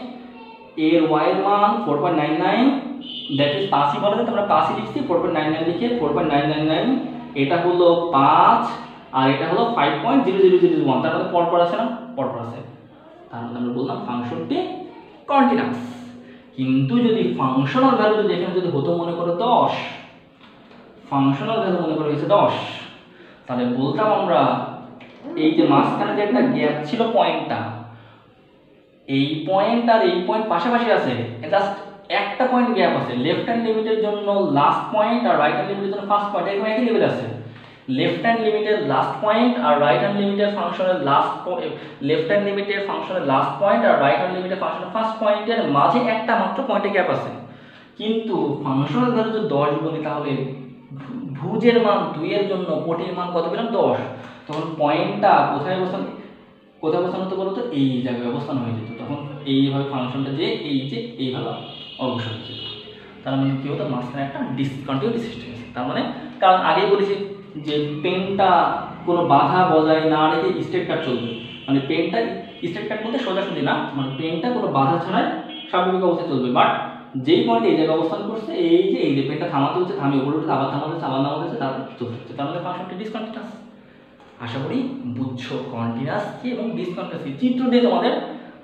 এর y এর মান 4.99, দ্যাট ইজ 5ই বলা যায়, আমরা 5ই লিখছি, 4.99 লিখে 4.999, এটা হলো 5 আর এটা হলো 5.0001, তার মানে পরপর আছে না, পরপর আছে। তার মানে আমরা বললাম ফাংশনটি কন্টিনিউয়াস। কিন্তু যদি ফাংশনাল ভ্যালু যদি এখানে যদি হতো মনে করো 10, ফাংশনাল ভ্যালু মনে করো হয়েছে 10, তাহলে বলতাম আমরা এই যে মাঝখানে যে একটা গ্যাপ ছিল পয়েন্টটা, এই পয়েন্ট আর এই পয়েন্ট পাশাপাশি আছে, জাস্ট একটা পয়েন্ট গ্যাপ আছে, লেফট হ্যান্ড লিমিটের জন্য লাস্ট পয়েন্ট আর রাইট হ্যান্ড লিমিটের জন্য ফার্স্ট পয়েন্ট একদম একই লেভেল আছে। লেফট হ্যান্ড লিমিটের লাস্ট পয়েন্ট আর রাইট হ্যান্ড লিমিটের ফাংশনের লেফট হ্যান্ড লিমিটের ফাংশনের লাস্ট পয়েন্ট আর রাইট হ্যান্ড লিমিটের ফাংশনের ফার্স্ট পয়েন্টের মাঝে একটা মাত্র পয়েন্টে গ্যাপ আছে। কিন্তু ফাংশনাল ভ্যালু যদি 10 বলি তাহলে ভুজের মান 2 এর জন্য কোটির মান কত পেলাম, 10। তখন পয়েন্টটা কোথায় অবস্থান হতো বলো তো, এই জায়গায় অবস্থান হয়ে যেত। তখন এইভাবে ফাংশনটা যে এইভাবে অগ্রসর হয়ে যেত। তার মানে কি হতো, মাঝখানে একটা ডিসকন্টিনিউটি সৃষ্টি হয়েছে। তার মানে কারণ আগেই বলেছি যে পেনটা কোনো বাধা বজায় না রেখে স্ট্রেট কাট চলবে, মানে পেনটা স্ট্রেট কাট বলতে সোজাসুজি না, মানে পেনটা কোনো বাধা ছাড়াই স্বাভাবিক অবস্থায় চলবে। বাট যেই পয়েন্টে এই জায়গায় অবস্থান করছে, এই যে পেনটা থামাতে হচ্ছে, থামিয়ে উপরে উঠে আবার থামাতে হচ্ছে, আবার নামাতে হচ্ছে, তারপর চলতে হচ্ছে। তার মানে ফাংশনটি ডিসকন্টিনিউয়াস। আশা করি বুঝছো কন্টিনিউয়াস কি এবং ডিসকন্টিনিউয়াস কি। চিত্র দিয়ে তোমাদের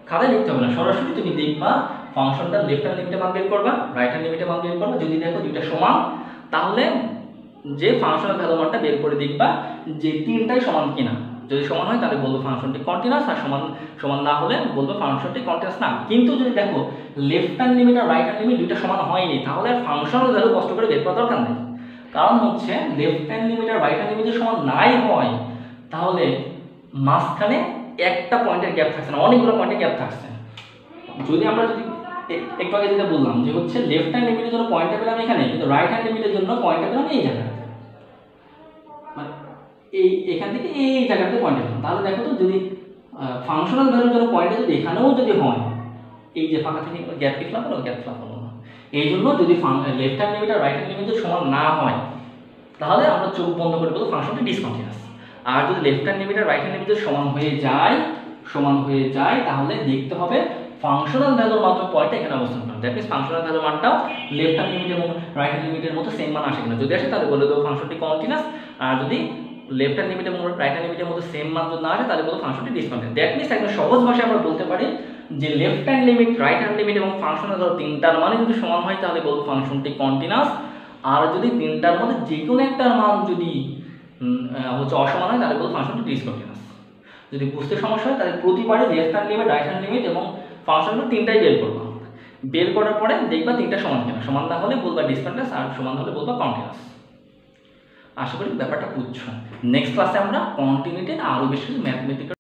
খাতায় লিখতে হবে না, সরাসরি তুমি দেখবা ফাংশনটা লেফট হ্যান্ড লিমিটে মান বের করবা, রাইট হ্যান্ড লিমিটে মান বের করবা। যদি দেখো দুইটা সমান, তাহলে যে ফাংশনাল ভ্যালু মানটা বের করে দেখবা যে তিনটাই সমান কিনা। যদি সমান হয় তাহলে বলবো ফাংশনটি কন্টিনিউয়াস, আর সমান না হলে বলবো ফাংশনটি কন্টিনিউয়াস না। কিন্তু যদি দেখো লেফট হ্যান্ড লিমিট আর রাইট হ্যান্ড লিমিট দুইটা সমান হয়নি, তাহলে আর ফাংশনাল ভ্যালু কষ্ট করে বের করার দরকার নেই। কারণ হচ্ছে লেফট হ্যান্ড লিমিট আর রাইট হ্যান্ড লিমিট যদি সমান নাই হয়, তাহলে মাঝখানে একটা পয়েন্টের গ্যাপ থাকছে না, অনেকগুলো পয়েন্টের গ্যাপ থাকছে। যদি আমরা একটু আগে যেটা বললাম যে হচ্ছে লেফট হ্যান্ড লিমিটের জন্য পয়েন্টটা পেলাম এখানে, কিন্তু রাইট হ্যান্ড লিমিটের জন্য পয়েন্টটা পেলাম এই জায়গাটাতে, মানে এখান থেকে এই জায়গাটাতে পয়েন্ট পেলাম। তাহলে দেখো তো, যদি ফাংশনাল ভ্যালুর জন্য পয়েন্টটা যদি এখানেও যদি হয়, এই যে ফাঁকা থেকে গ্যাপ লিখলাম না, গ্যাপ ফিল হলো না। এই জন্য যদি লেফট হ্যান্ড লিমিট আর রাইট হ্যান্ড লিমিট সমান না হয়, তাহলে আমরা চোখ বন্ধ করে বলবো ফাংশনটি ডিসকন্টিনিউয়াস। আর যদি লেফট হ্যান্ড লিমিট আর রাইট হ্যান্ড লিমিট সমান হয়ে যায়, তাহলে দেখতে হবে ফাংশনাল ভ্যালুর মাধ্যমে পয়েন্টটা এখানে অবস্থান করে। দ্যাট মিন্স ফাংশনাল ভ্যালু মানটাও লেফট হ্যান্ড লিমিট এবং রাইট হ্যান্ড লিমিটের মতো সেম মান আসে কিনা। যদি আসে তাহলে বলে দেবো ফাংশনটি কন্টিনিউয়াস, আর যদি লেফট হ্যান্ড লিমিট এবং রাইট হ্যান্ড লিমিটের মতো সেম মান যদি না আসে তাহলে বলবো ফাংশনটি ডিসকন্টিনিউয়াস। দ্যাট মিন্স একদম সহজ ভাষায় আমরা বলতে পারি যে left hand limit, right hand limit এবং ফাংশনাল ভ্যালু তিনটার মানে যদি সমান হয় তাহলে বলবো ফাংশনটি কন্টিনিউয়াস। আর যদি তিনটার মধ্যে যে কোনো একটার মান যদি হচ্ছে অসমান হয় তাহলে বলবো ফাংশনটি ডিসকন্টিনিউয়াস। যদি বুঝতে সমস্যা হয় তাহলে প্রতিবারে left hand limit, right hand limit এবং ফাংশনগুলো তিনটাই বের করবা। বের করার পরে দেখবা তিনটা সমান কিনা, সমান না হলে বলবা ডিসকন্টিনিউয়াস, আর সমান হলে বলবা কন্টিনিউয়াস। আশা করি ব্যাপারটা বুঝছো। নেক্সট ক্লাসে আমরা কন্টিনিউটির আরো বেশি ম্যাথমেটিক্যাল